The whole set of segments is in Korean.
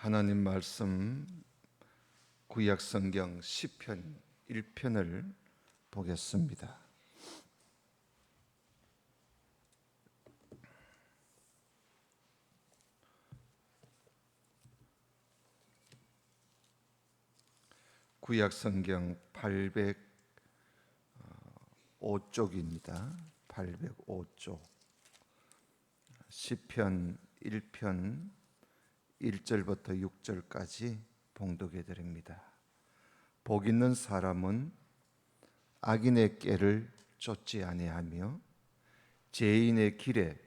하나님 말씀 구약 성경 시편 1편을 보겠습니다. 구약 성경 805쪽입니다. 805쪽. 시편 1편 1절부터 6절까지 봉독해 드립니다. 복 있는 사람은 악인의 꾀를 쫓지 아니하며 죄인의 길에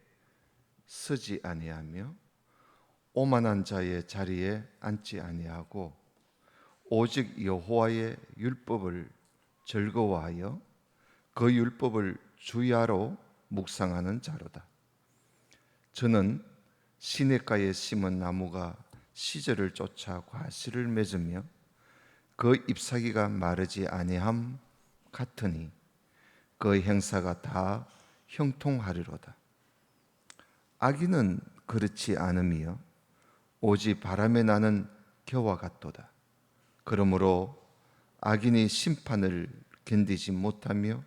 서지 아니하며 오만한 자의 자리에 앉지 아니하고 오직 여호와의 율법을 즐거워하여 그 율법을 주야로 묵상하는 자로다. 저는 시냇가에 심은 나무가 시절을 쫓아 과실을 맺으며 그 잎사귀가 마르지 아니함 같으니 그 행사가 다 형통하리로다. 악인은 그렇지 않으며 오직 바람에 나는 겨와 같도다. 그러므로 악인이 심판을 견디지 못하며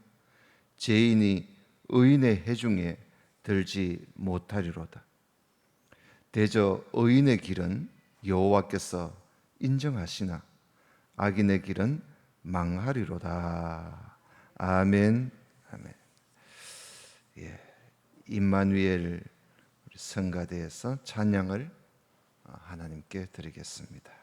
죄인이 의인의 해중에 들지 못하리로다. 대저 의인의 길은 여호와께서 인정하시나 악인의 길은 망하리로다. 아멘. 아멘. 임마누엘 성가대에서 찬양을 하나님께 드리겠습니다.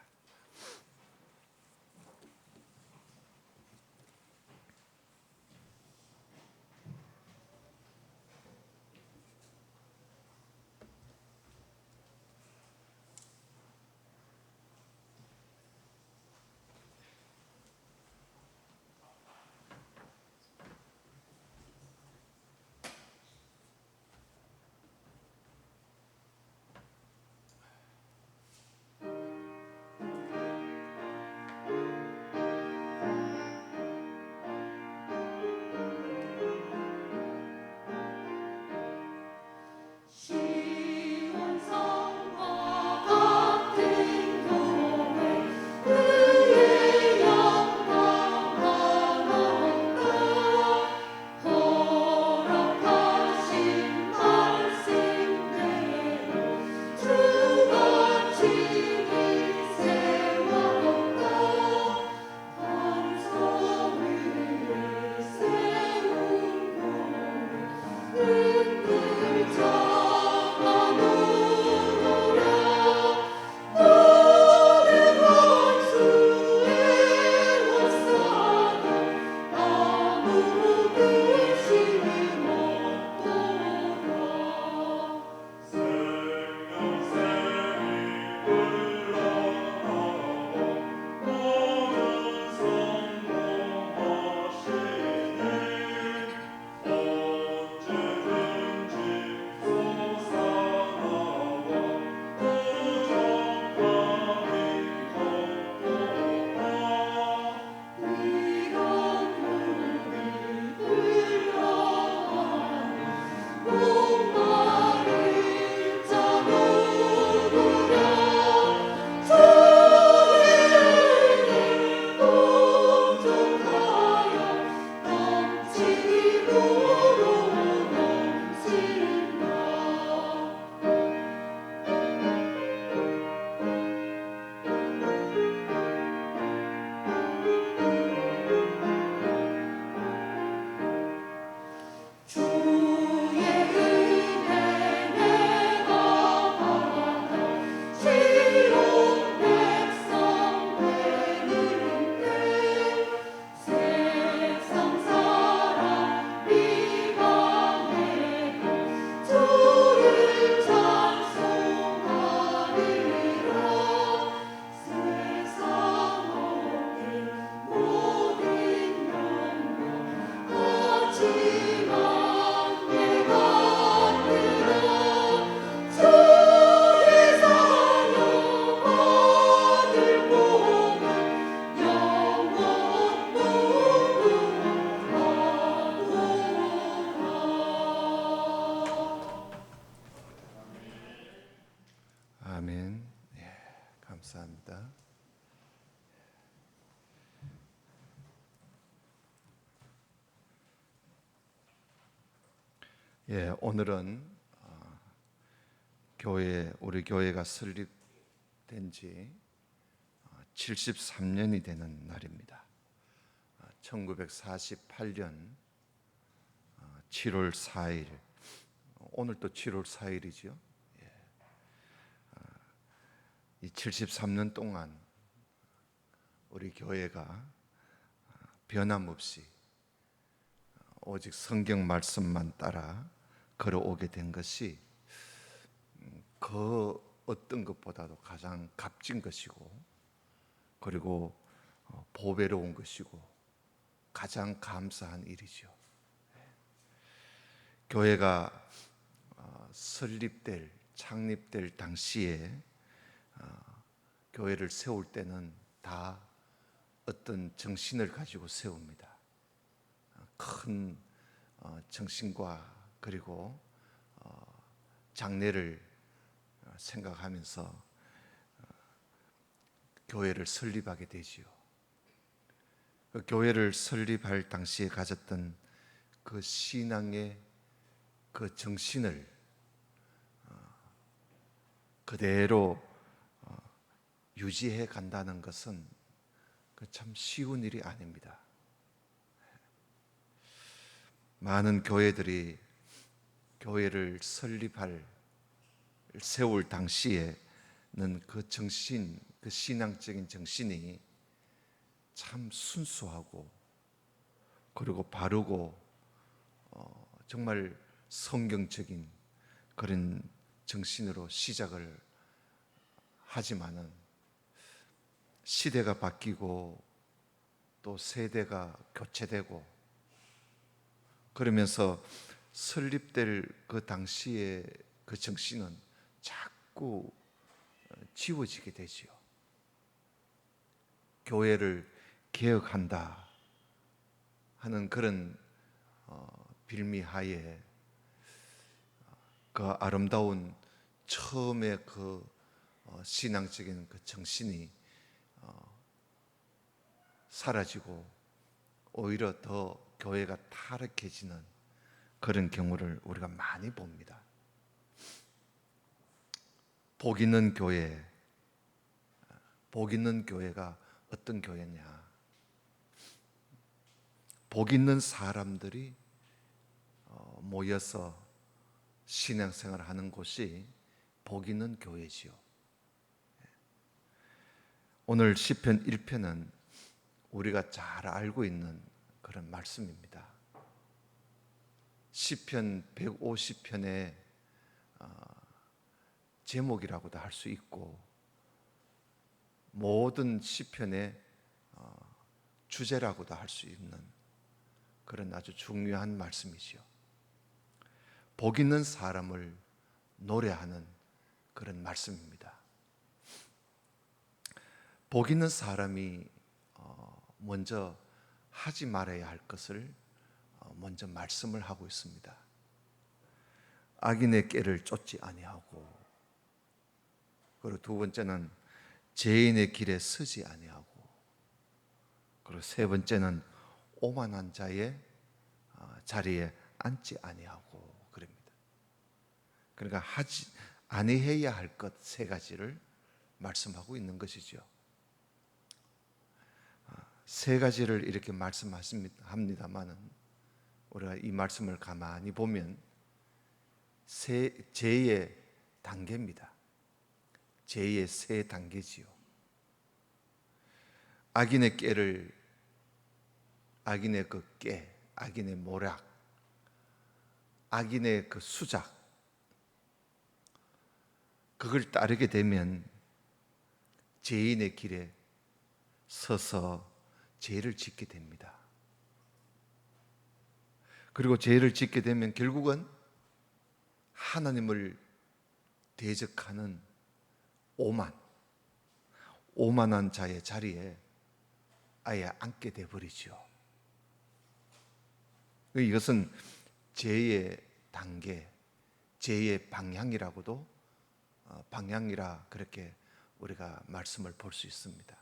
감사합니다. 예, 오늘은 우리 교회가 설립된 지 73년이 되는 날입니다. 1948년 7월 4일, 오늘 또 7월 4일이죠. 이 73년 동안 우리 교회가 변함없이 오직 성경 말씀만 따라 걸어오게 된 것이 그 어떤 것보다도 가장 값진 것이고, 그리고 보배로운 것이고 가장 감사한 일이죠. 교회가 창립될 당시에 교회를 세울 때는 다 어떤 정신을 가지고 세웁니다. 큰 정신과 그리고 장래를 생각하면서 교회를 설립하게 되지요. 그 교회를 설립할 당시에 가졌던 그 신앙의 그 정신을 그대로 유지해 간다는 것은 참 쉬운 일이 아닙니다. 많은 교회들이 교회를 세울 당시에는 그 정신, 그 신앙적인 정신이 참 순수하고 그리고 바르고 정말 성경적인 그런 정신으로 시작을 하지만은 시대가 바뀌고 또 세대가 교체되고 그러면서 설립될 그 당시의 그 정신은 자꾸 지워지게 되지요. 교회를 개혁한다 하는 그런 빌미하에 그 아름다운 처음의 그 신앙적인 그 정신이 사라지고 오히려 더 교회가 타락해지는 그런 경우를 우리가 많이 봅니다. 복 있는 교회가 어떤 교회냐? 복 있는 사람들이 모여서 신앙생활을 하는 곳이 복 있는 교회지요. 오늘 시편 1편은 우리가 잘 알고 있는 그런 말씀입니다. 시편 150편의 제목이라고도 할 수 있고 모든 시편의 주제라고도 할 수 있는 그런 아주 중요한 말씀이지요. 복 있는 사람을 노래하는 그런 말씀입니다. 복 있는 사람이 먼저 하지 말아야 할 것을 먼저 말씀을 하고 있습니다. 악인의 꾀를 쫓지 아니하고, 그리고 두 번째는 죄인의 길에 서지 아니하고, 그리고 세 번째는 오만한 자의 자리에 앉지 아니하고 그럽니다. 그러니까 하지 아니해야 할 것 세 가지를 말씀하고 있는 것이죠. 세 가지를 이렇게 말씀합니다만은 우리가 이 말씀을 가만히 보면 죄의 단계입니다. 죄의 세 단계지요. 악인의 그 꾀, 악인의 모략, 악인의 그 수작, 그걸 따르게 되면 죄인의 길에 서서 죄를 짓게 됩니다. 그리고 죄를 짓게 되면 결국은 하나님을 대적하는 오만한 자의 자리에 아예 앉게 되어버리죠. 이것은 죄의 단계, 죄의 방향이라 그렇게 우리가 말씀을 볼 수 있습니다.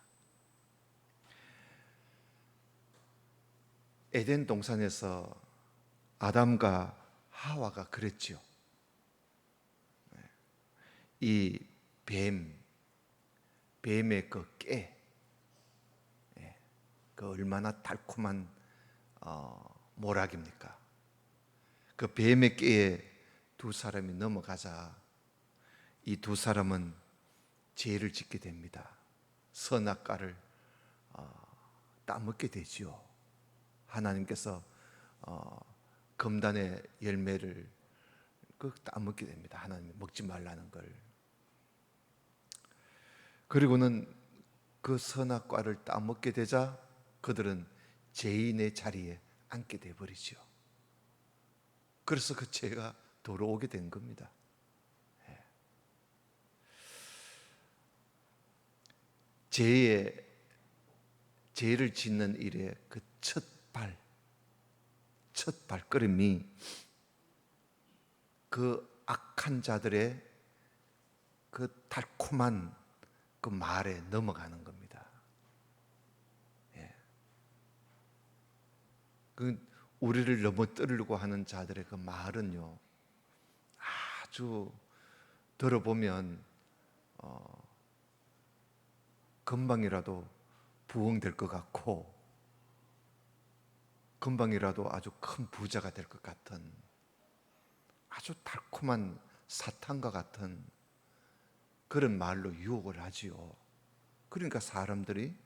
에덴 동산에서 아담과 하와가 그랬지요. 이 뱀의 그 깨, 그 얼마나 달콤한 모락입니까? 그 뱀의 깨에 두 사람이 넘어가자 이 두 사람은 죄를 짓게 됩니다. 선악과를 따먹게 되지요. 하나님께서 금단의 열매를 따먹게 됩니다. 하나님이 먹지 말라는 걸. 그리고는 그 선악과를 따먹게 되자 그들은 죄인의 자리에 앉게 되어버리죠. 그래서 그 죄가 돌아오게 된 겁니다. 죄를 짓는 일의 그 첫 발걸음이 그 악한 자들의 그 달콤한 그 말에 넘어가는 겁니다. 그 우리를 넘어뜨리려고 하는 자들의 그 말은요, 아주 들어보면 금방이라도 부흥될 것 같고 금방이라도 아주 큰 부자가 될 것 같은 아주 달콤한 사탕과 같은 그런 말로 유혹을 하지요. 그러니까 사람들이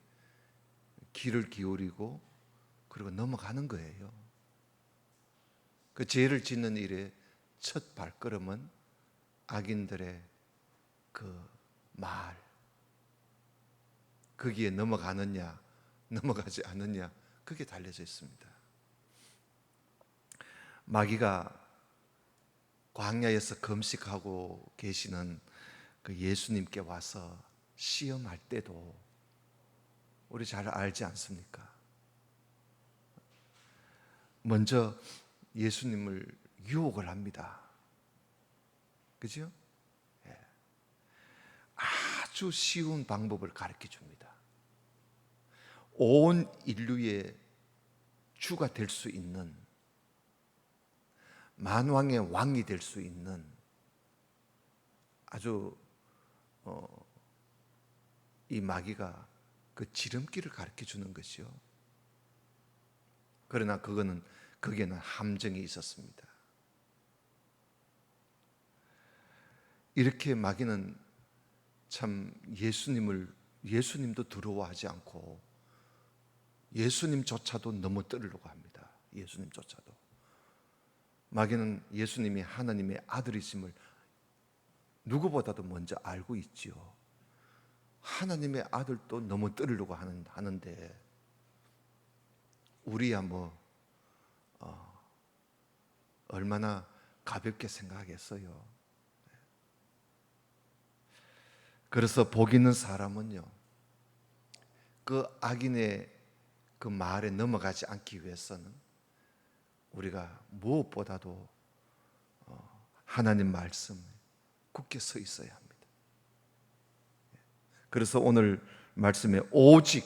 귀를 기울이고 그리고 넘어가는 거예요. 그 죄를 짓는 일의 첫 발걸음은 악인들의 그 말, 거기에 넘어가느냐 넘어가지 않느냐 그게 달려져 있습니다. 마귀가 광야에서 금식하고 계시는 그 예수님께 와서 시험할 때도 우리 잘 알지 않습니까? 먼저 예수님을 유혹을 합니다. 그죠? 아주 쉬운 방법을 가르쳐 줍니다. 온 인류의 주가 될 수 있는, 만왕의 왕이 될 수 있는 아주 이 마귀가 그 지름길을 가르쳐 주는 것이요. 그러나 거기에는 함정이 있었습니다. 이렇게 마귀는 참 예수님도 두려워하지 않고 예수님조차도 넘어뜨리려고 합니다. 예수님조차도. 마귀는 예수님이 하나님의 아들이심을 누구보다도 먼저 알고 있지요. 하나님의 아들도 넘어뜨리려고 하는데 우리야 얼마나 가볍게 생각하겠어요. 그래서 복 있는 사람은요, 그 악인의 그 말에 넘어가지 않기 위해서는 우리가 무엇보다도 하나님 말씀 굳게 서 있어야 합니다. 그래서 오늘 말씀에 오직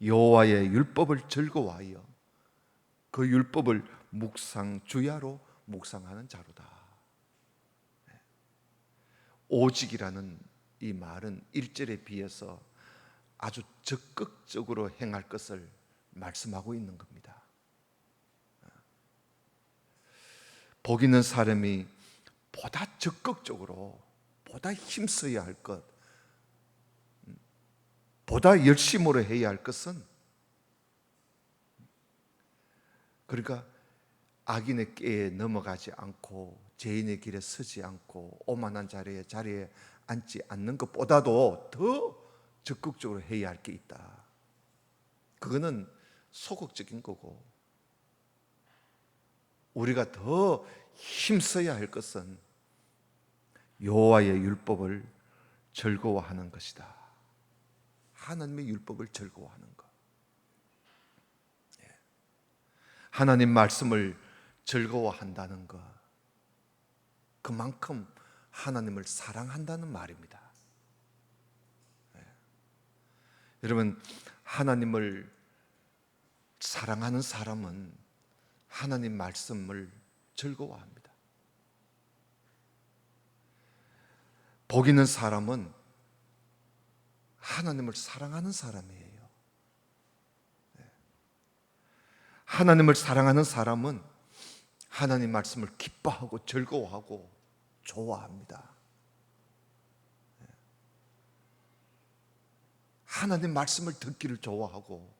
여호와의 율법을 즐거워하여 그 율법을 주야로 묵상하는 자로다. 오직이라는 이 말은 1절에 비해서 아주 적극적으로 행할 것을 말씀하고 있는 겁니다. 복 있는 사람이 보다 적극적으로, 보다 힘써야 할 것, 보다 열심으로 해야 할 것은, 그러니까 악인의 꾀에 넘어가지 않고 죄인의 길에 서지 않고 오만한 자리에 앉지 않는 것보다도 더 적극적으로 해야 할 게 있다. 그거는 소극적인 거고, 우리가 더 힘써야 할 것은 여호와의 율법을 즐거워하는 것이다. 하나님의 율법을 즐거워하는 것. 하나님 말씀을 즐거워한다는 것, 그만큼 하나님을 사랑한다는 말입니다. 여러분, 하나님을 사랑하는 사람은 하나님 말씀을 즐거워합니다. 복 있는 사람은 하나님을 사랑하는 사람이에요. 하나님을 사랑하는 사람은 하나님 말씀을 기뻐하고 즐거워하고 좋아합니다. 하나님 말씀을 듣기를 좋아하고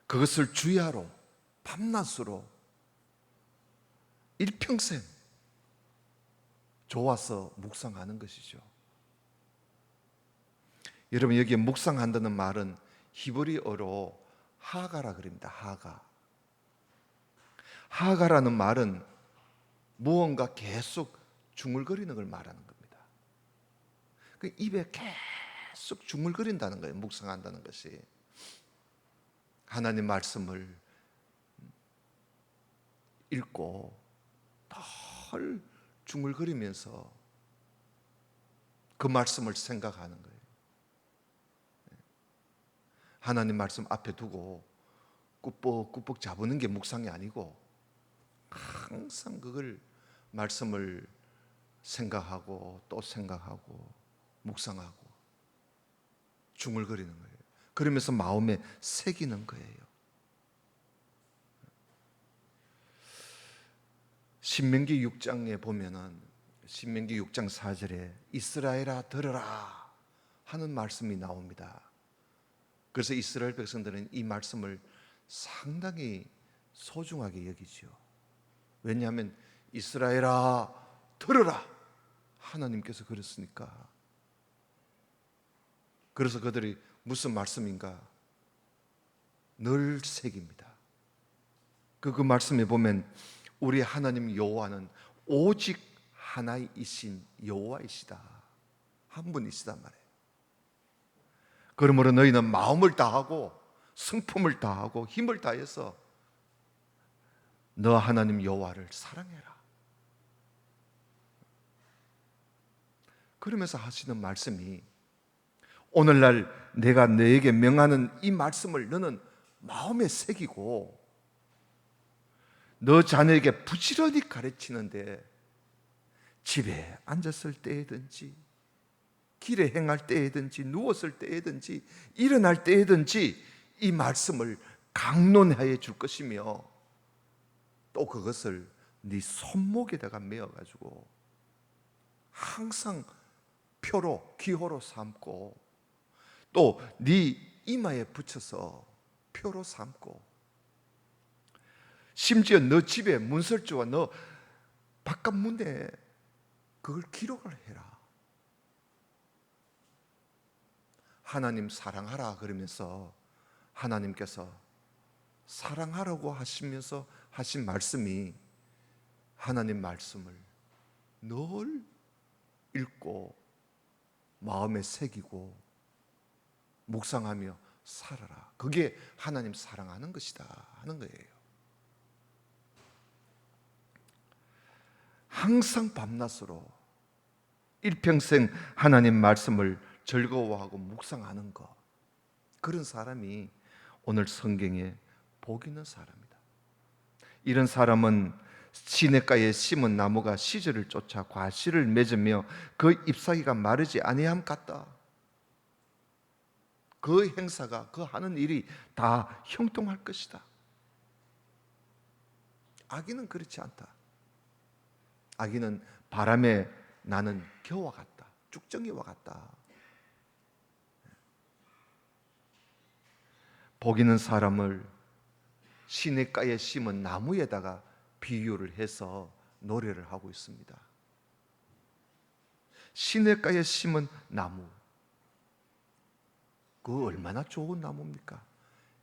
그것을 주야로 밤낮으로 일평생 좋아서 묵상하는 것이죠. 여러분, 여기에 묵상한다는 말은 히브리어로 하가라 그럽니다. 하가라는 말은 무언가 계속 중얼거리는 걸 말하는 겁니다. 그 입에 계속 중얼거린다는 거예요. 묵상한다는 것이. 하나님 말씀을 읽고 덜 중얼거리면서 그 말씀을 생각하는 거예요. 하나님 말씀 앞에 두고 꾸벅꾸벅 잡는 게 묵상이 아니고 항상 그걸 말씀을 생각하고 또 생각하고 묵상하고 중얼거리는 거예요. 그러면서 마음에 새기는 거예요. 신명기 6장에 보면은 신명기 6장 4절에 이스라엘아 들으라 하는 말씀이 나옵니다. 그래서 이스라엘 백성들은 이 말씀을 상당히 소중하게 여기죠. 왜냐하면 이스라엘아 들으라 하나님께서 그랬으니까. 그래서 그들이 무슨 말씀인가 늘 새깁니다. 그 말씀에 보면 우리 하나님 여호와는 오직 하나이신 여호와이시다, 한 분이시단 말이에요. 그러므로 너희는 마음을 다하고 성품을 다하고 힘을 다해서 너 하나님 여호와를 사랑해라. 그러면서 하시는 말씀이 오늘날 내가 너에게 명하는 이 말씀을 너는 마음에 새기고 너 자녀에게 부지런히 가르치는데 집에 앉았을 때에든지 길에 행할 때에든지 누웠을 때에든지 일어날 때에든지 이 말씀을 강론하여 줄 것이며 또 그것을 네 손목에다가 메어가지고 항상 표로 기호로 삼고 또 네 이마에 붙여서 표로 삼고 심지어 너 집에 문설주와 너 바깥 문에 그걸 기록을 해라. 하나님 사랑하라 그러면서 하나님께서 사랑하라고 하시면서 하신 말씀이 하나님 말씀을 늘 읽고 마음에 새기고 묵상하며 살아라. 그게 하나님 사랑하는 것이다 하는 거예요. 항상 밤낮으로 일평생 하나님 말씀을 즐거워하고 묵상하는 것, 그런 사람이 오늘 성경에 복 있는 사람이다. 이런 사람은 시냇가에 심은 나무가 시절을 쫓아 과실을 맺으며 그 잎사귀가 마르지 아니함 같다. 그 행사가 그 하는 일이 다 형통할 것이다. 악인은 그렇지 않다. 악인은 바람에 나는 겨와 같다, 쭉정이와 같다. 복 있는 사람을 시냇가에 심은 나무에다가 비유를 해서 노래를 하고 있습니다. 시냇가에 심은 나무, 그 얼마나 좋은 나무입니까?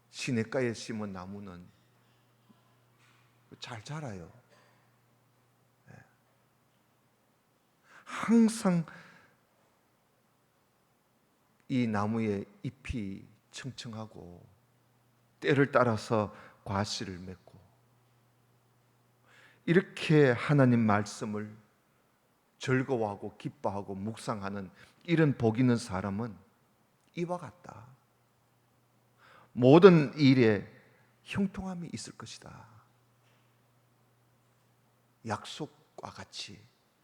시냇가에 심은 나무는 잘 자라요. 항상 이 나무의 잎이 청청하고 때를 따라서 과실을 맺고 이렇게 하나님 말씀을 즐거워하고 기뻐하고 묵상하는 이런 복 있는 사람은 이와 같다. 모든 일에 형통함이 있을 것이다. 약속과 같이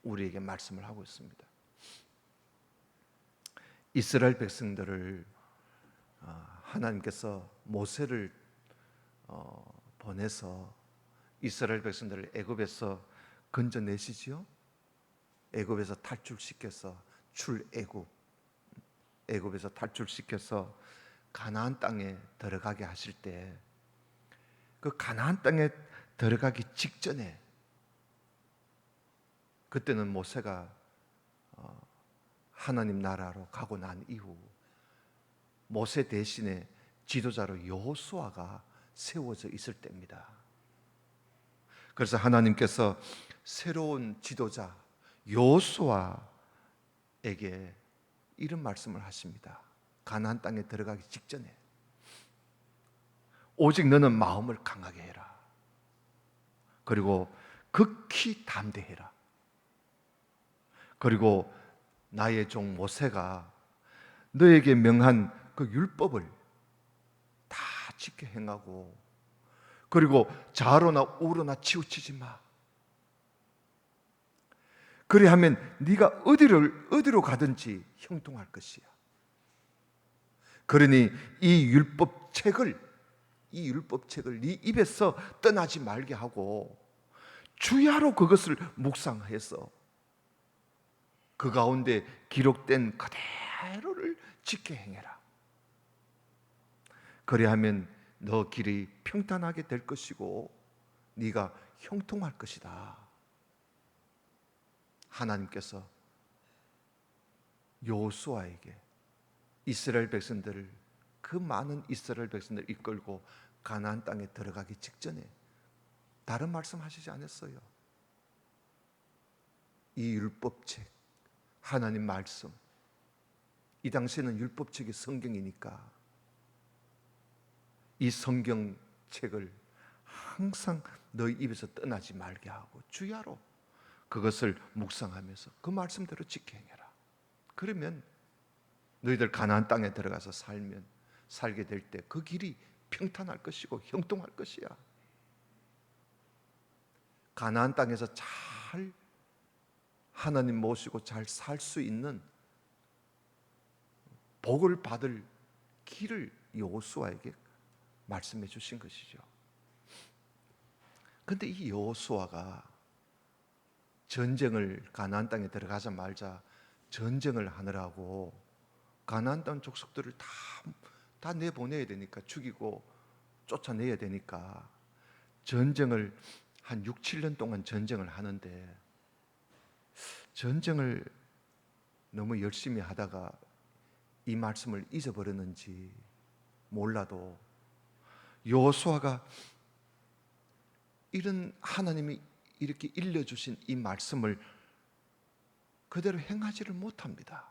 우리에게 말씀을 하고 있습니다. 이스라엘 백성들을 하나님께서 모세를 보내서 이스라엘 백성들을 애굽에서 건져내시지요. 애굽에서 탈출시켜서 애굽에서 탈출시켜서 가나안 땅에 들어가게 하실 때, 그 가나안 땅에 들어가기 직전에, 그때는 모세가 하나님 나라로 가고 난 이후 모세 대신에 지도자로 여호수아가 세워져 있을 때입니다. 그래서 하나님께서 새로운 지도자 여호수아에게 이런 말씀을 하십니다. 가나안 땅에 들어가기 직전에 오직 너는 마음을 강하게 해라. 그리고 극히 담대해라. 그리고 나의 종 모세가 너에게 명한 그 율법을 다 지켜 행하고, 그리고 좌로나 우로나 치우치지 마. 그리하면 네가 어디로 가든지 형통할 것이야. 그러니 이 율법책을 네 입에서 떠나지 말게 하고 주야로 그것을 묵상해서 그 가운데 기록된 그대로를 지켜 행해라. 그리하면 너 길이 평탄하게 될 것이고 네가 형통할 것이다. 하나님께서 여호수아에게 이스라엘 백성들을, 그 많은 이스라엘 백성들을 이끌고 가나안 땅에 들어가기 직전에 다른 말씀 하시지 않았어요. 이 율법책, 하나님 말씀, 이 당시에는 율법책이 성경이니까 이 성경책을 항상 너희 입에서 떠나지 말게 하고 주야로 그것을 묵상하면서 그 말씀대로 지켜 행해라. 그러면 너희들 가나안 땅에 들어가서 살게 될 때 그 길이 평탄할 것이고 형통할 것이야. 가나안 땅에서 잘 하나님 모시고 잘 살 수 있는 복을 받을 길을 여호수아에게 말씀해 주신 것이죠. 그런데 이 여호수아가 전쟁을, 가나안 땅에 들어가자 말자 전쟁을 하느라고 가나안 땅 족속들을 다 내보내야 되니까, 죽이고 쫓아내야 되니까 전쟁을 한 6, 7년 동안 전쟁을 하는데, 전쟁을 너무 열심히 하다가 이 말씀을 잊어버렸는지 몰라도 여호수아가 이런 하나님이 이렇게 일러주신 이 말씀을 그대로 행하지를 못합니다.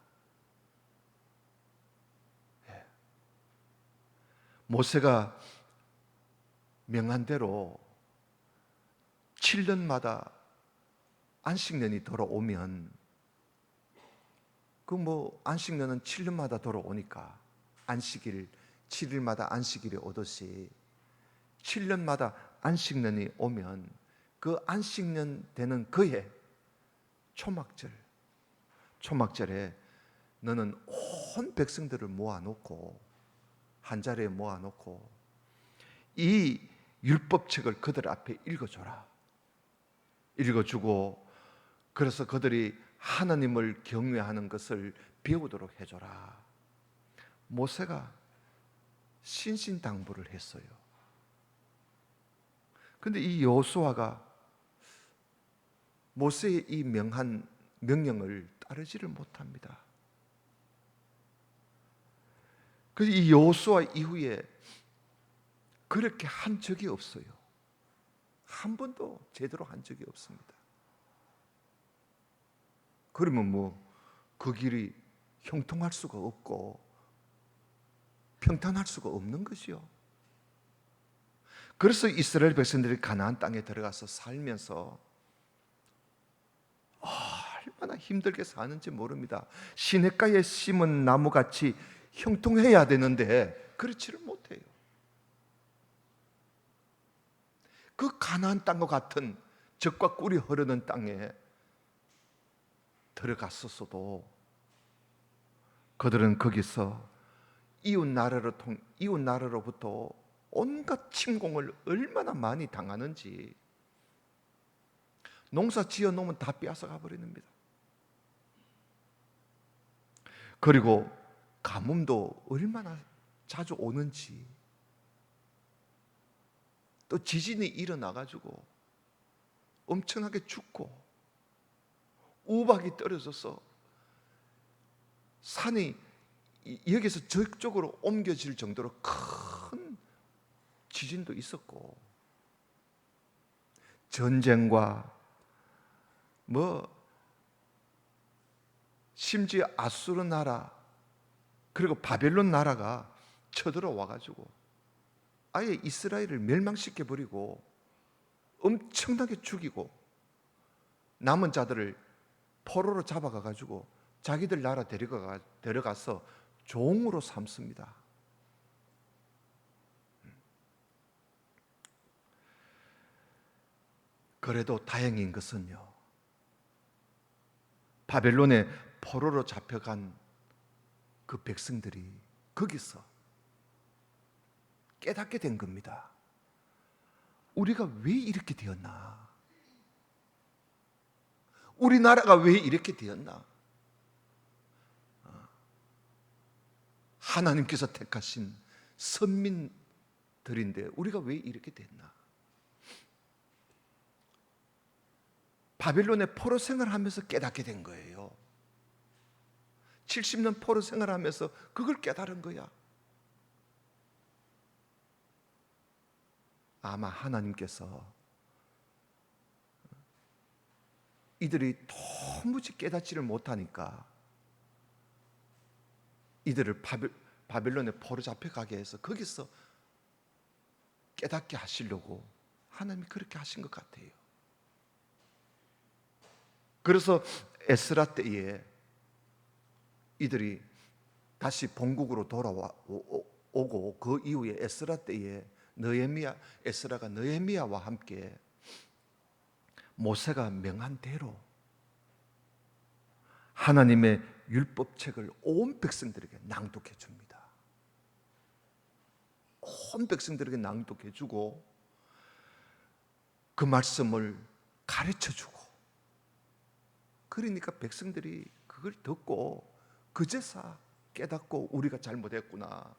모세가 명한 대로 7년마다 안식년이 돌아오면, 안식년은 7년마다 돌아오니까 안식일 7일마다 안식일이 오듯이 7년마다 안식년이 오면 그 안식년 되는 그해 초막절에 너는 온 백성들을 모아놓고 한 자리에 모아놓고 이 율법책을 그들 앞에 읽어주고, 그래서 그들이 하나님을 경외하는 것을 배우도록 해줘라. 모세가 신신당부를 했어요. 그런데 이 여호수아가 모세의 이 명령을 따르지를 못합니다. 그래서 이 여호수아 이후에 그렇게 한 적이 없어요. 한 번도 제대로 한 적이 없습니다. 그러면 그 길이 형통할 수가 없고 평탄할 수가 없는 것이요. 그래서 이스라엘 백성들이 가나안 땅에 들어가서 살면서 얼마나 힘들게 사는지 모릅니다. 시냇가에 심은 나무같이 형통해야 되는데 그렇지를 못해요. 그 가나안 땅과 같은 젖과 꿀이 흐르는 땅에 들어갔었어도 그들은 거기서 이웃 나라로부터 온갖 침공을 얼마나 많이 당하는지, 농사 지어 놓으면 다 빼앗아가 버립니다. 그리고 가뭄도 얼마나 자주 오는지, 또 지진이 일어나가지고 엄청나게 죽고 우박이 떨어져서 산이 여기서 저쪽으로 옮겨질 정도로 큰 지진도 있었고, 전쟁과 심지어 아수르 나라 그리고 바벨론 나라가 쳐들어와 가지고 아예 이스라엘을 멸망시켜 버리고 엄청나게 죽이고 남은 자들을 포로로 잡아가 가지고 자기들 나라 데려가서 종으로 삼습니다. 그래도 다행인 것은요, 바벨론에 포로로 잡혀간 그 백성들이 거기서 깨닫게 된 겁니다. 우리가 왜 이렇게 되었나? 우리나라가 왜 이렇게 되었나? 하나님께서 택하신 선민들인데 우리가 왜 이렇게 됐나? 바빌론의 포로 생활하면서 깨닫게 된 거예요. 70년 포로 생활하면서 그걸 깨달은 거야. 아마 하나님께서 이들이 도무지 깨닫지를 못하니까 이들을 바빌론에 포로 잡혀가게 해서 거기서 깨닫게 하시려고 하나님이 그렇게 하신 것 같아요. 그래서 에스라 때에 이들이 다시 본국으로 돌아오고 그 이후에 에스라 때에 에스라가 느헤미야와 함께 모세가 명한 대로 하나님의 율법책을 온 백성들에게 낭독해 줍니다. 온 백성들에게 낭독해 주고 그 말씀을 가르쳐 주고, 그러니까 백성들이 그걸 듣고 그제서 깨닫고 우리가 잘못했구나,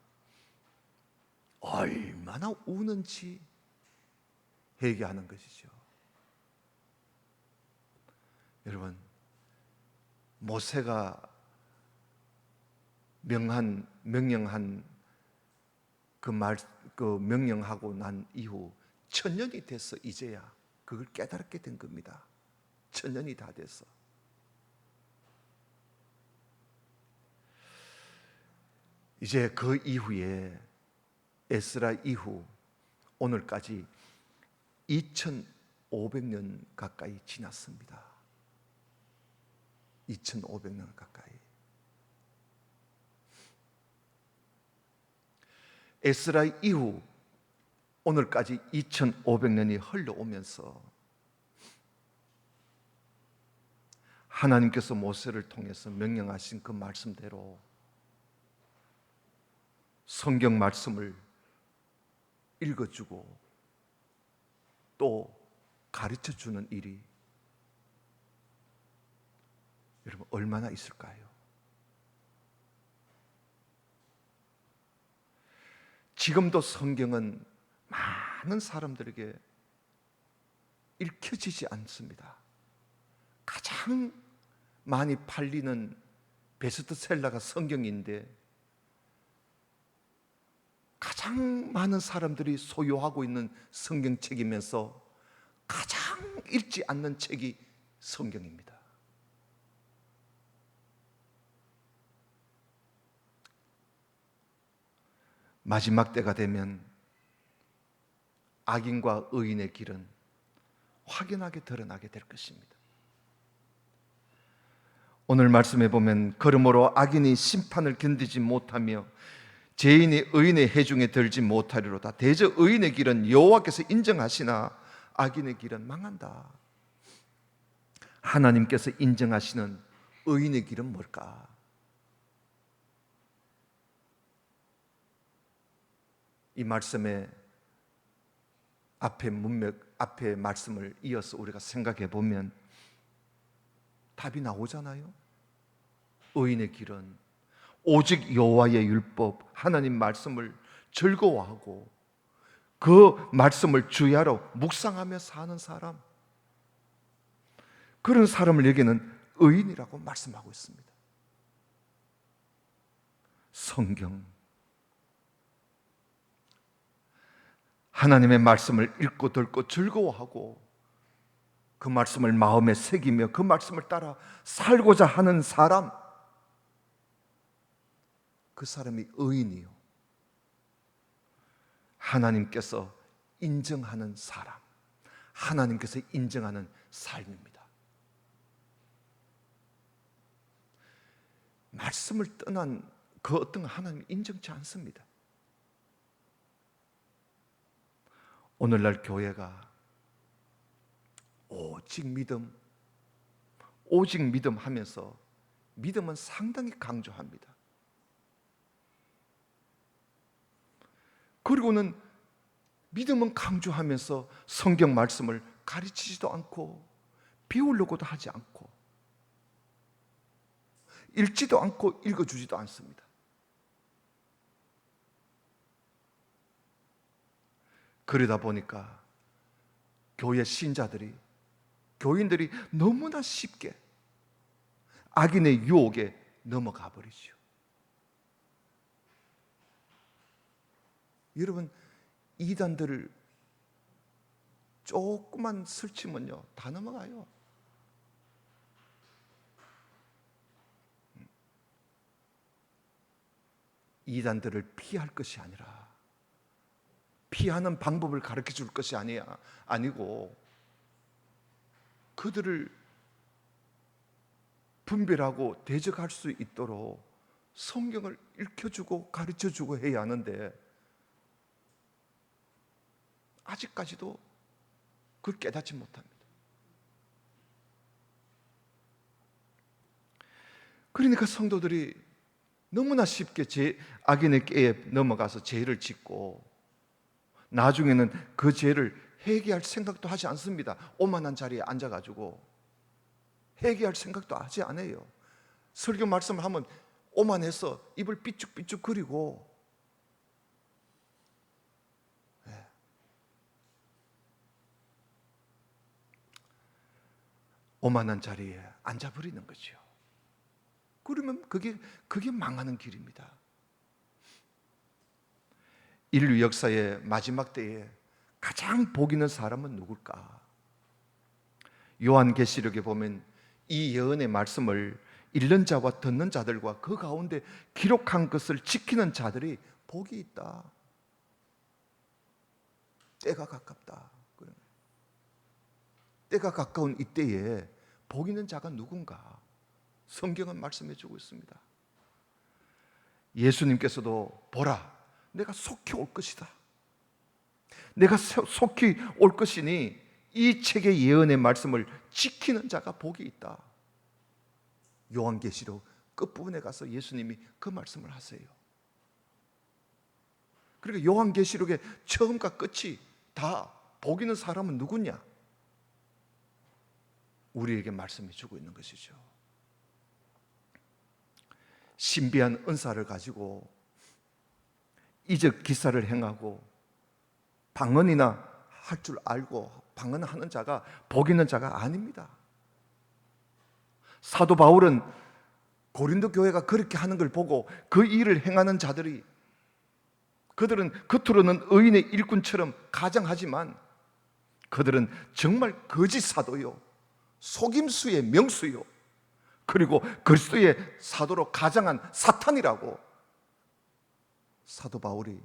얼마나 우는지 회개하는 것이죠. 여러분, 모세가 명령한 그 명령하고 난 이후 1000년이 돼서 이제야 그걸 깨달게 된 겁니다. 1000년이 다 돼서. 이제 그 이후에 에스라 이후 오늘까지 2500년 가까이 지났습니다. 2500년 가까이. 에스라 이후 오늘까지 2500년이 흘러오면서 하나님께서 모세를 통해서 명령하신 그 말씀대로 성경 말씀을 읽어주고 또 가르쳐주는 일이 여러분 얼마나 있을까요? 지금도 성경은 많은 사람들에게 읽혀지지 않습니다. 가장 많이 팔리는 베스트셀러가 성경인데 가장 많은 사람들이 소유하고 있는 성경책이면서 가장 읽지 않는 책이 성경입니다. 마지막 때가 되면 악인과 의인의 길은 확연하게 드러나게 될 것입니다. 오늘 말씀해 보면 그러므로 악인이 심판을 견디지 못하며 죄인이 의인의 해중에 들지 못하리로다. 대저 의인의 길은 여호와께서 인정하시나 악인의 길은 망한다. 하나님께서 인정하시는 의인의 길은 뭘까? 이 말씀의 앞에 말씀을 이어서 우리가 생각해 보면 답이 나오잖아요. 의인의 길은 오직 여호와의 율법, 하나님 말씀을 즐거워하고 그 말씀을 주야로 묵상하며 사는 사람, 그런 사람을 여기는 의인이라고 말씀하고 있습니다. 성경, 하나님의 말씀을 읽고 듣고 즐거워하고 그 말씀을 마음에 새기며 그 말씀을 따라 살고자 하는 사람, 그 사람이 의인이요, 하나님께서 인정하는 사람, 하나님께서 인정하는 삶입니다. 말씀을 떠난 그 어떤 하나님 인정치 않습니다. 오늘날 교회가 오직 믿음 하면서 믿음은 상당히 강조합니다. 그리고는 믿음은 강조하면서 성경 말씀을 가르치지도 않고 비우려고도 하지 않고 읽지도 않고 읽어주지도 않습니다. 그러다 보니까 교회 신자들이, 교인들이 너무나 쉽게 악인의 유혹에 넘어가 버리죠. 여러분, 이단들을 조금만 스치면요 다 넘어가요. 이단들을 피할 것이 아니라 피하는 방법을 가르쳐 줄 것이 아니고 그들을 분별하고 대적할 수 있도록 성경을 읽혀주고 가르쳐주고 해야 하는데 아직까지도 그걸 깨닫지 못합니다. 그러니까 성도들이 너무나 쉽게 악인의 깨에 넘어가서 죄를 짓고 나중에는 그 죄를 회개할 생각도 하지 않습니다. 오만한 자리에 앉아가지고 회개할 생각도 하지 않아요. 설교 말씀을 하면 오만해서 입을 삐죽삐죽 거리고 오만한 자리에 앉아버리는 거죠. 그러면 그게 망하는 길입니다. 인류 역사의 마지막 때에 가장 복 있는 사람은 누굴까? 요한계시록에 보면 이 예언의 말씀을 읽는 자와 듣는 자들과 그 가운데 기록한 것을 지키는 자들이 복이 있다. 때가 가깝다. 때가 가까운 이때에 복 있는 자가 누군가? 성경은 말씀해 주고 있습니다. 예수님께서도 보라, 내가 속히 올 것이다. 내가 속히 올 것이니 이 책의 예언의 말씀을 지키는 자가 복이 있다. 요한계시록 끝부분에 가서 예수님이 그 말씀을 하세요. 그러니까 요한계시록의 처음과 끝이 다 복 있는 사람은 누구냐? 우리에게 말씀해 주고 있는 것이죠. 신비한 은사를 가지고 이적 기사를 행하고 방언이나 할 줄 알고 방언하는 자가 복 있는 자가 아닙니다. 사도 바울은 고린도 교회가 그렇게 하는 걸 보고 그 일을 행하는 자들이, 그들은 겉으로는 의인의 일꾼처럼 가장하지만 그들은 정말 거짓 사도요, 속임수의 명수요, 그리고 그리스도의 사도로 가장한 사탄이라고 사도 바울이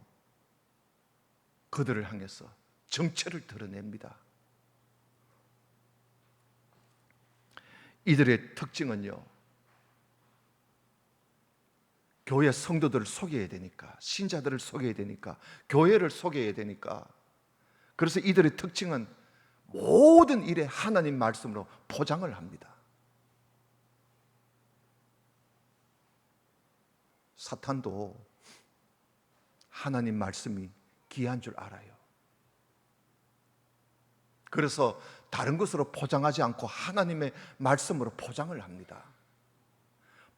그들을 향해서 정체를 드러냅니다. 이들의 특징은요, 교회 성도들을 속여야 되니까, 신자들을 속여야 되니까, 교회를 속여야 되니까. 그래서 이들의 특징은 모든 일에 하나님 말씀으로 포장을 합니다. 사탄도 하나님 말씀이 귀한 줄 알아요. 그래서 다른 것으로 포장하지 않고 하나님의 말씀으로 포장을 합니다.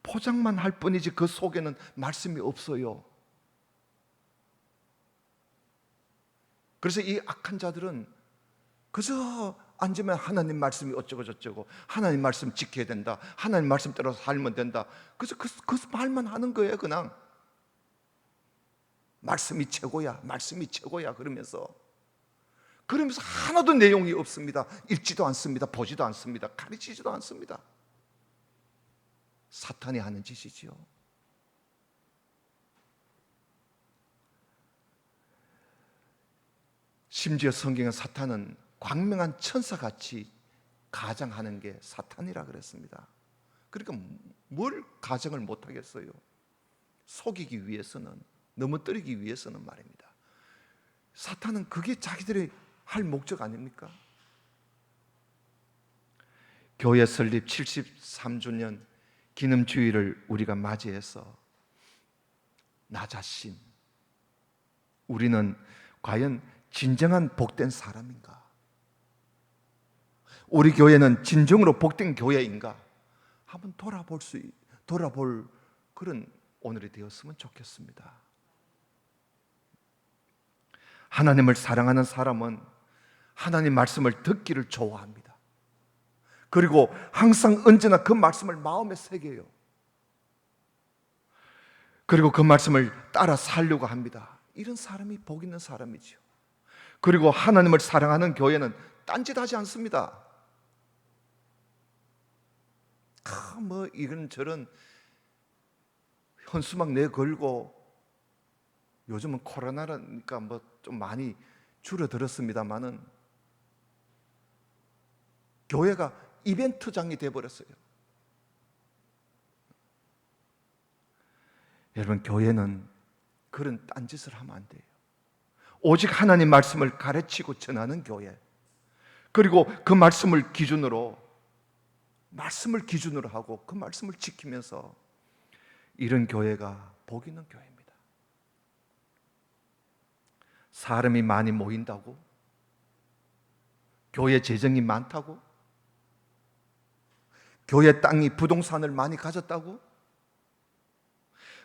포장만 할 뿐이지 그 속에는 말씀이 없어요. 그래서 이 악한 자들은 그저 앉으면 하나님 말씀이 어쩌고 저쩌고, 하나님 말씀 지켜야 된다, 하나님 말씀대로 살면 된다, 그래서 그 말만 하는 거예요. 그냥 말씀이 최고야, 말씀이 최고야 그러면서 하나도 내용이 없습니다. 읽지도 않습니다. 보지도 않습니다. 가르치지도 않습니다. 사탄이 하는 짓이지요. 심지어 성경에 사탄은 광명한 천사같이 가장하는 게 사탄이라 그랬습니다. 그러니까 뭘 가정을 못하겠어요? 속이기 위해서는, 넘어뜨리기 위해서는 말입니다. 사탄은 그게 자기들의 할 목적 아닙니까? 교회 설립 73주년 기념주의를 우리가 맞이해서 나 자신, 우리는 과연 진정한 복된 사람인가? 우리 교회는 진정으로 복된 교회인가? 한번 돌아볼 그런 오늘이 되었으면 좋겠습니다. 하나님을 사랑하는 사람은 하나님 말씀을 듣기를 좋아합니다. 그리고 항상 언제나 그 말씀을 마음에 새겨요. 그리고 그 말씀을 따라 살려고 합니다. 이런 사람이 복 있는 사람이죠. 그리고 하나님을 사랑하는 교회는 딴짓하지 않습니다. 이런저런 현수막 내걸고, 요즘은 코로나라니까 좀 많이 줄어들었습니다만은 교회가 이벤트장이 되어버렸어요. 여러분, 교회는 그런 딴짓을 하면 안 돼요. 오직 하나님 말씀을 가르치고 전하는 교회, 그리고 그 말씀을 기준으로 하고 그 말씀을 지키면서, 이런 교회가 복 있는 교회입니다. 사람이 많이 모인다고, 교회 재정이 많다고, 교회 땅이 부동산을 많이 가졌다고,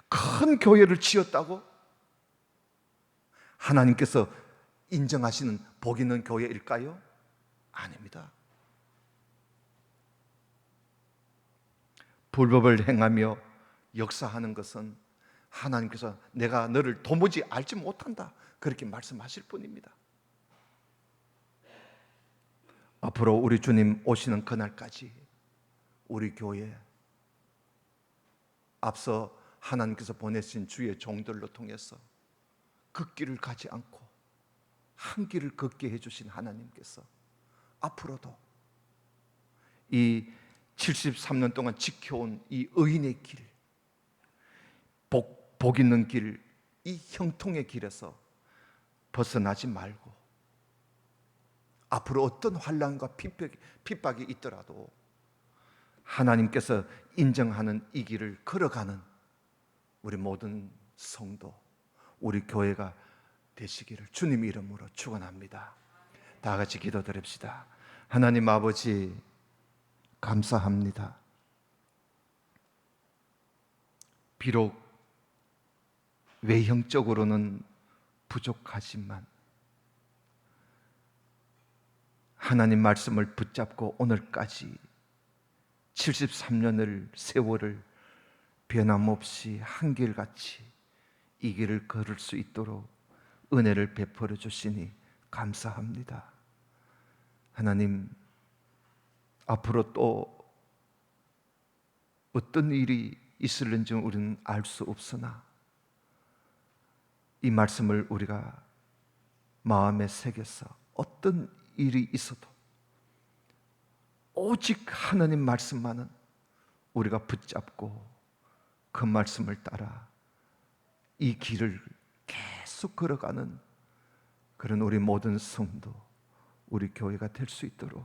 큰 교회를 지었다고 하나님께서 인정하시는 복 있는 교회일까요? 아닙니다. 불법을 행하며 역사하는 것은 하나님께서 내가 너를 도무지 알지 못한다, 그렇게 말씀하실 뿐입니다. 앞으로 우리 주님 오시는 그날까지 우리 교회, 앞서 하나님께서 보내신 주의 종들로 통해서 그 길을 가지 않고 한 길을 걷게 해주신 하나님께서 앞으로도 이 73년 동안 지켜온 이 의인의 길, 복 있는 길, 이 형통의 길에서 벗어나지 말고, 앞으로 어떤 환난과 핍박이 있더라도 하나님께서 인정하는 이 길을 걸어가는 우리 모든 성도, 우리 교회가 되시기를 주님 이름으로 축원합니다. 다 같이 기도드립시다. 하나님 아버지, 감사합니다. 비록 외형적으로는 부족하지만 하나님 말씀을 붙잡고 오늘까지 73년을 세월을 변함없이 한결같이 이 길을 걸을 수 있도록 은혜를 베풀어 주시니 감사합니다. 하나님, 앞으로 또 어떤 일이 있을는지 우리는 알 수 없으나 이 말씀을 우리가 마음에 새겨서 어떤 일이 있어도 오직 하나님 말씀만은 우리가 붙잡고 그 말씀을 따라 이 길을 계속 걸어가는 그런 우리 모든 성도, 우리 교회가 될 수 있도록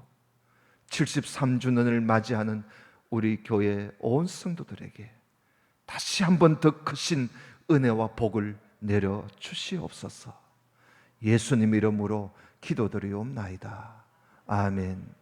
73주년을 맞이하는 우리 교회 온 성도들에게 다시 한번 더 크신 은혜와 복을 내려 주시옵소서. 예수님 이름으로 기도드리옵나이다. 아멘.